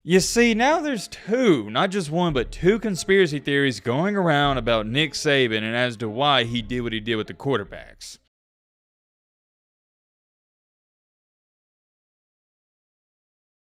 You see, now there's two, not just one, but two conspiracy theories going around about Nick Saban and as to why he did what he did with the quarterbacks.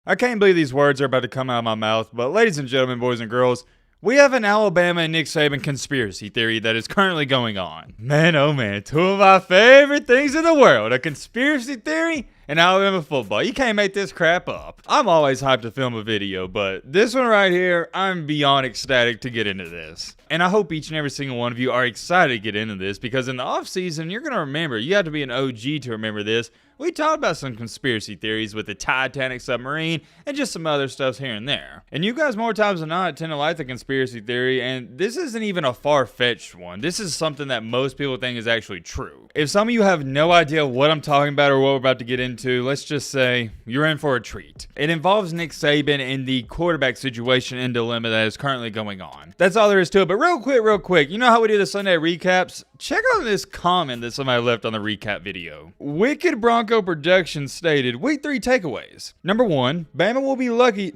I can't believe these words are about to come out of my mouth, but ladies and gentlemen, boys and girls, we have an Alabama and Nick Saban conspiracy theory that is currently going on. Man, oh man, two of my favorite things in the world, a conspiracy theory and Alabama football. You can't make this crap up. I'm always hyped to film a video, but this one right here, I'm beyond ecstatic to get into this. And I hope each and every single one of you are excited to get into this, because in the off season, you're going to remember, you have to be an OG to remember this. We talked about some conspiracy theories with the Titanic submarine and just some other stuff here and there. And you guys more times than not tend to like the conspiracy theory, and this isn't even a far-fetched one. This is something that most people think is actually true. If some of you have no idea what I'm talking about or what we're about to get into, let's just say you're in for a treat. It involves Nick Saban and the quarterback situation and dilemma that is currently going on. That's all there is to it, but real quick, you know how we do the Sunday recaps? Check out this comment that somebody left on the recap video. Wicked Bronco Productions stated, Week 3 takeaways. Number one, Bama will be lucky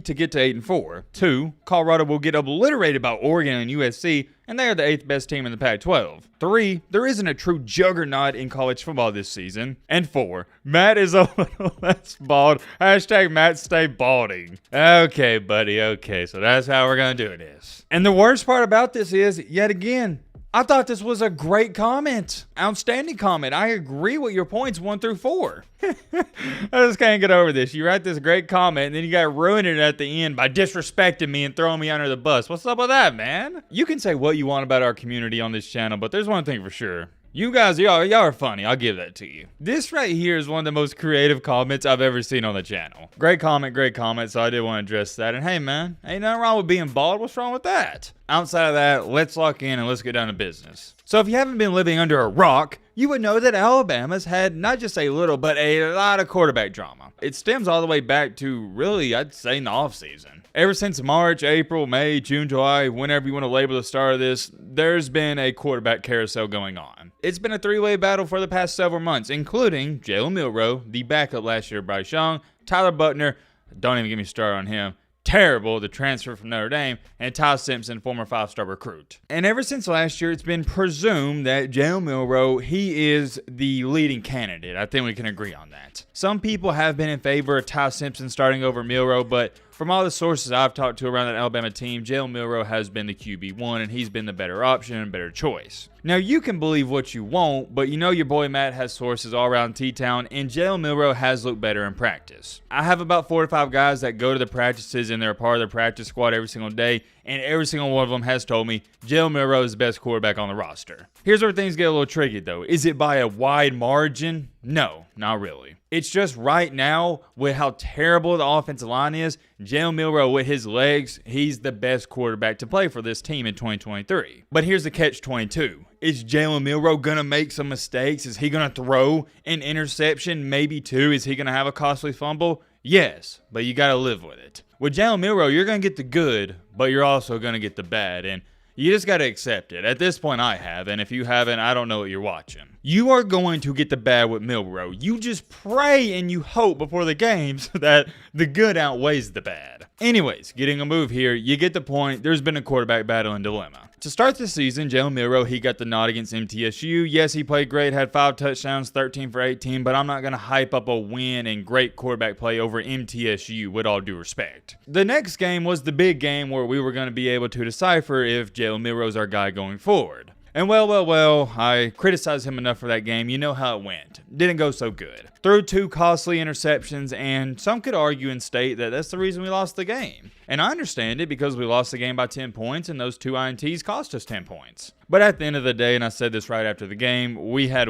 to get to 8-4. 2, Colorado will get obliterated by Oregon and USC, and they are the 8th best team in the Pac-12. 3, there isn't a true juggernaut in college football this season. And 4, Matt is a little less bald. Hashtag Matt stay balding. Okay, buddy, okay, so that's how we're gonna do this. And the worst part about this is, yet again, I thought this was a great comment. Outstanding comment. I agree with your points 1 through 4. I just can't get over this. You write this great comment and then you got ruined it at the end by disrespecting me and throwing me under the bus. What's up with that, man? You can say what you want about our community on this channel, but there's one thing for sure. You guys, y'all are funny. I'll give that to you. This right here is one of the most creative comments I've ever seen on the channel. Great comment, so I did want to address that. And hey, man, ain't nothing wrong with being bald. What's wrong with that? Outside of that, let's lock in and let's get down to business. So if you haven't been living under a rock, you would know that Alabama's had not just a little, but a lot of quarterback drama. It stems all the way back to, really, I'd say, in the offseason. Ever since March, April, May, June, July, whenever you want to label the start of this, there's been a quarterback carousel going on. It's been a three-way battle for the past several months, including Jalen Milroe, the backup last year of Bryce Young, Tyler Buchner, don't even get me started on him, terrible, the transfer from Notre Dame, and Ty Simpson, former 5-star recruit. And ever since last year, it's been presumed that Jalen Milroe, he is the leading candidate. I think we can agree on that. Some people have been in favor of Ty Simpson starting over Milroe, but from all the sources I've talked to around that Alabama team, Jalen Milroe has been the QB1, and he's been the better option and better choice. Now, you can believe what you want, but you know your boy Matt has sources all around T-Town, and Jalen Milroe has looked better in practice. I have about 4 to 5 guys that go to the practices, and they're a part of the practice squad every single day, and every single one of them has told me Jalen Milroe is the best quarterback on the roster. Here's where things get a little tricky, though. Is it by a wide margin? No, not really. It's just right now, with how terrible the offensive line is, Jalen Milroe, with his legs, he's the best quarterback to play for this team in 2023. But here's the catch-22. Is Jalen Milroe going to make some mistakes? Is he going to throw an interception? Maybe 2. Is he going to have a costly fumble? Yes, but you got to live with it. With Jalen Milroe, you're going to get the good, but you're also going to get the bad. And you just got to accept it. At this point, I have. And if you haven't, I don't know what you're watching. You are going to get the bad with Milroe. You just pray and you hope before the games that the good outweighs the bad. Anyways, getting a move here, you get the point. There's been a quarterback battle and dilemma. To start the season, Jalen Milroe, he got the nod against MTSU. Yes, he played great, had 5 touchdowns, 13 for 18, but I'm not going to hype up a win and great quarterback play over MTSU, with all due respect. The next game was the big game where we were going to be able to decipher if Jalen Milroe's our guy going forward. And well, I criticized him enough for that game. You know how it went. Didn't go so good. Threw 2 costly interceptions, and some could argue and state that that's the reason we lost the game. And I understand it, because we lost the game by 10 points, and those 2 INTs cost us 10 points. But at the end of the day, and I said this right after the game, we had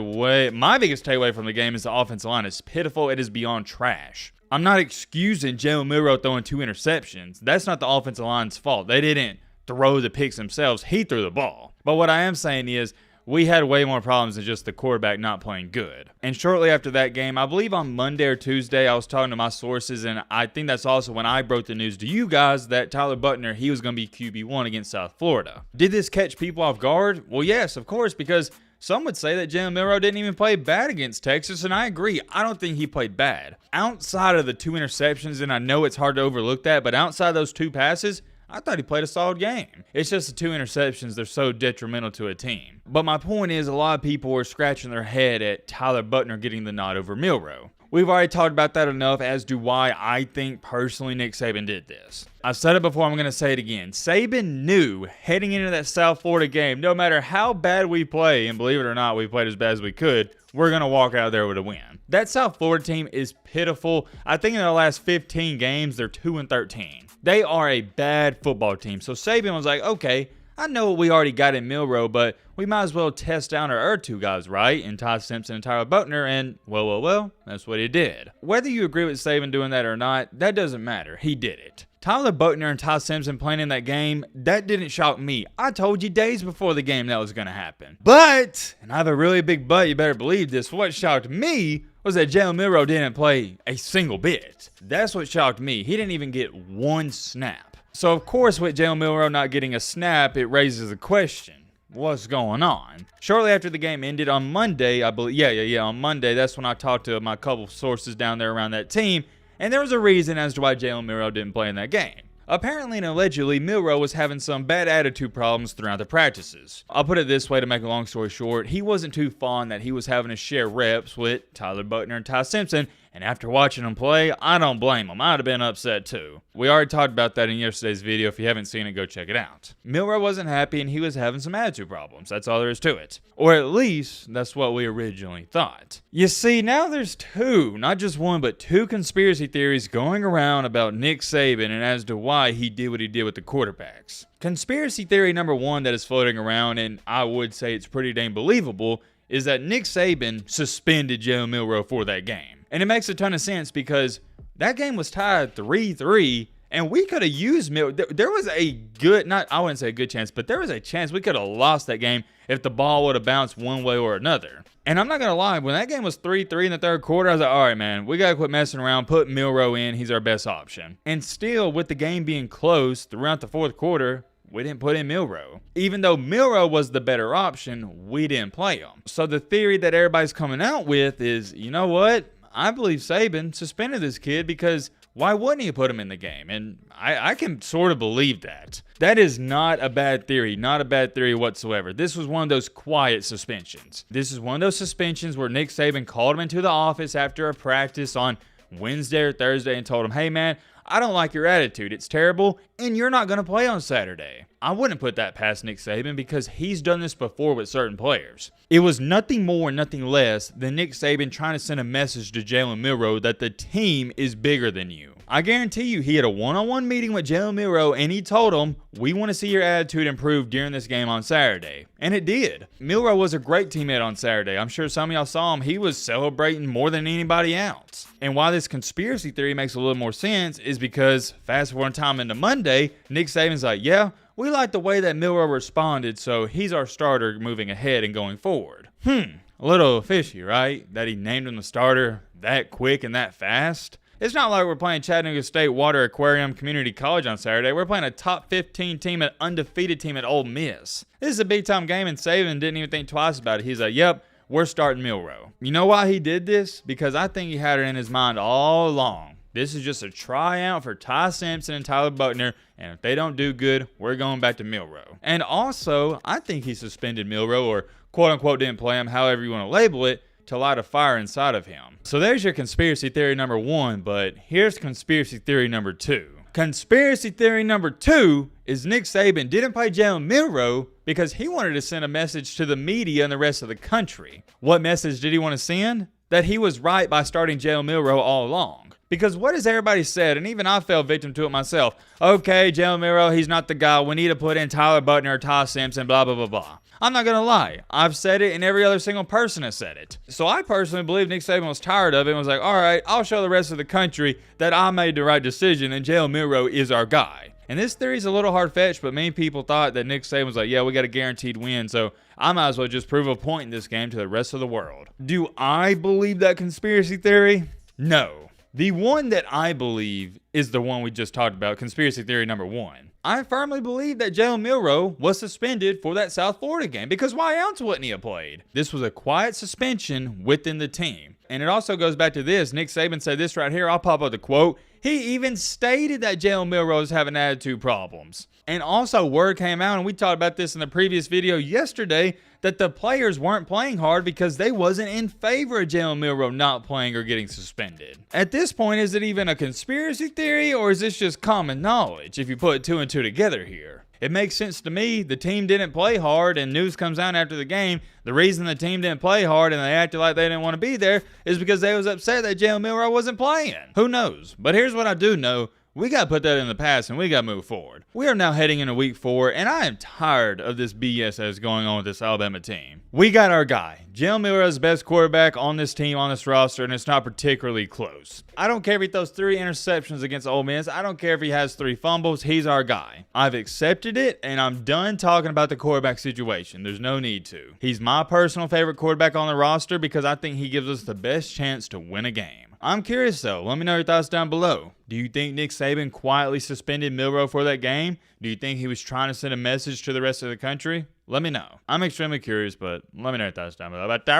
my biggest takeaway from the game is the offensive line is pitiful. It is beyond trash. I'm not excusing Jalen Milroe throwing 2 interceptions. That's not the offensive line's fault. They didn't throw the picks themselves. He threw the ball. But what I am saying is, we had way more problems than just the quarterback not playing good. And shortly after that game, I believe on Monday or Tuesday, I was talking to my sources, and I think that's also when I broke the news to you guys that Tyler Buchner, he was going to be QB1 against South Florida. Did this catch people off guard? Well, yes, of course, because Some would say that Jalen Milroe didn't even play bad against Texas, and I agree. I don't think he played bad. Outside of the 2 interceptions, and I know it's hard to overlook that, but outside those 2 passes, I thought he played a solid game. It's just the 2 interceptions, they're so detrimental to a team. But my point is, a lot of people were scratching their head at Tyler Buchner getting the nod over Milroe. We've already talked about that enough as to why I think personally Nick Saban did this. I've said it before, I'm going to say it again. Saban knew heading into that South Florida game, no matter how bad we play, and believe it or not, we played as bad as we could, we're going to walk out there with a win. That South Florida team is pitiful. I think in the last 15 games, they're 2-13. They are a bad football team. So Saban was like, okay, I know what we already got in Milroe, but we might as well test down our other 2 guys, right? In Ty Simpson and Tyler Buchner, and well, that's what he did. Whether you agree with Saban doing that or not, that doesn't matter. He did it. Tyler Buchner and Ty Simpson playing in that game, that didn't shock me. I told you days before the game that was going to happen. But, and I have a really big but, you better believe this, what shocked me was that Jalen Milroe didn't play a single bit. That's what shocked me. He didn't even get 1 snap. So, of course, with Jalen Milroe not getting a snap, it raises a question. What's going on? Shortly after the game ended on Monday, I believe, on Monday, that's when I talked to my couple sources down there around that team, and there was a reason as to why Jalen Milroe didn't play in that game. Apparently and allegedly, Milroe was having some bad attitude problems throughout the practices. I'll put it this way to make a long story short. He wasn't too fond that he was having to share reps with Tyler Buchner and Ty Simpson, and after watching him play, I don't blame him. I'd have been upset too. We already talked about that in yesterday's video. If you haven't seen it, go check it out. Milroe wasn't happy and he was having some attitude problems. That's all there is to it. Or at least, that's what we originally thought. You see, now there's 2, not just 1, but 2 conspiracy theories going around about Nick Saban and as to why he did what he did with the quarterbacks. Conspiracy theory number 1 that is floating around, and I would say it's pretty dang believable, is that Nick Saban suspended Jalen Milroe for that game. And it makes a ton of sense because that game was tied 3-3, and we could have used Milroe. There was a good, I wouldn't say a good chance, but there was a chance we could have lost that game if the ball would have bounced one way or another. And I'm not going to lie, when that game was 3-3 in the 3rd quarter, I was like, all right, man, we got to quit messing around, put Milroe in, he's our best option. And still, with the game being close throughout the 4th quarter, we didn't put in Milroe. Even though Milroe was the better option, we didn't play him. So the theory that everybody's coming out with is, you know what? I believe Saban suspended this kid because why wouldn't he put him in the game? And I can sort of believe that. That is not a bad theory, not a bad theory whatsoever. This was one of those quiet suspensions. This is one of those suspensions where Nick Saban called him into the office after a practice on Wednesday or Thursday and told him, hey man, I don't like your attitude. It's terrible, and you're not going to play on Saturday. I wouldn't put that past Nick Saban because he's done this before with certain players. It was nothing more, nothing less than Nick Saban trying to send a message to Jalen Milroe that the team is bigger than you. I guarantee you he had a one-on-one meeting with Jalen Milroe, and he told him, we want to see your attitude improve during this game on Saturday. And it did. Milroe was a great teammate on Saturday. I'm sure some of y'all saw him. He was celebrating more than anybody else. And why this conspiracy theory makes a little more sense is because fast forward time into Monday, Nick Saban's like, yeah, we like the way that Milroe responded, so he's our starter moving ahead and going forward. A little fishy, right? That he named him the starter that quick and that fast. It's not like we're playing Chattanooga State Water Aquarium Community College on Saturday. We're playing a top 15 team, an undefeated team at Ole Miss. This is a big-time game, and Saban didn't even think twice about it. He's like, yep, we're starting Milroe. You know why he did this? Because I think he had it in his mind all along. This is just a tryout for Ty Simpson and Tyler Buchner, and if they don't do good, we're going back to Milroe. And also, I think he suspended Milroe, or quote-unquote didn't play him, however you want to label it, to light a fire inside of him. So there's your conspiracy theory number 1, but here's conspiracy theory number 2. Conspiracy theory number 2 is Nick Saban didn't play Jalen Milroe because he wanted to send a message to the media and the rest of the country. What message did he want to send? That he was right by starting Jalen Milroe all along. Because what has everybody said, and even I fell victim to it myself, okay, Jalen Milroe, he's not the guy, we need to put in Tyler Buchner or Ty Simpson, blah, blah, blah, blah. I'm not going to lie. I've said it, and every other single person has said it. So I personally believe Nick Saban was tired of it and was like, all right, I'll show the rest of the country that I made the right decision, and Jalen Milroe is our guy. And this theory is a little hard-fetched, but many people thought that Nick Saban was like, yeah, we got a guaranteed win, so I might as well just prove a point in this game to the rest of the world. Do I believe that conspiracy theory? No. The one that I believe is the one we just talked about, conspiracy theory number 1. I firmly believe that Jalen Milroe was suspended for that South Florida game, because why else wouldn't he have played? This was a quiet suspension within the team. And it also goes back to this. Nick Saban said this right here. I'll pop up the quote. He even stated that Jalen Milroe is having attitude problems. And also word came out, and we talked about this in the previous video yesterday, that the players weren't playing hard because they wasn't in favor of Jalen Milroe not playing or getting suspended. At this point, is it even a conspiracy theory, or is this just common knowledge if you put two and two together here? It makes sense to me. The team didn't play hard, and news comes out after the game. The reason the team didn't play hard and they acted like they didn't want to be there is because they was upset that Jalen Milroe wasn't playing. Who knows? But here's what I do know. We got to put that in the past and we got to move forward. We are now heading into week 4, and I am tired of this BS that is going on with this Alabama team. We got our guy. Jalen Milroe is the best quarterback on this team, on this roster, and it's not particularly close. I don't care if he throws 3 interceptions against Ole Miss. I don't care if he has 3 fumbles. He's our guy. I've accepted it, and I'm done talking about the quarterback situation. There's no need to. He's my personal favorite quarterback on the roster because I think he gives us the best chance to win a game. I'm curious though. Let me know your thoughts down below. Do you think Nick Saban quietly suspended Milroe for that game? Do you think he was trying to send a message to the rest of the country? Let me know. I'm extremely curious, but let me know your thoughts down below about that.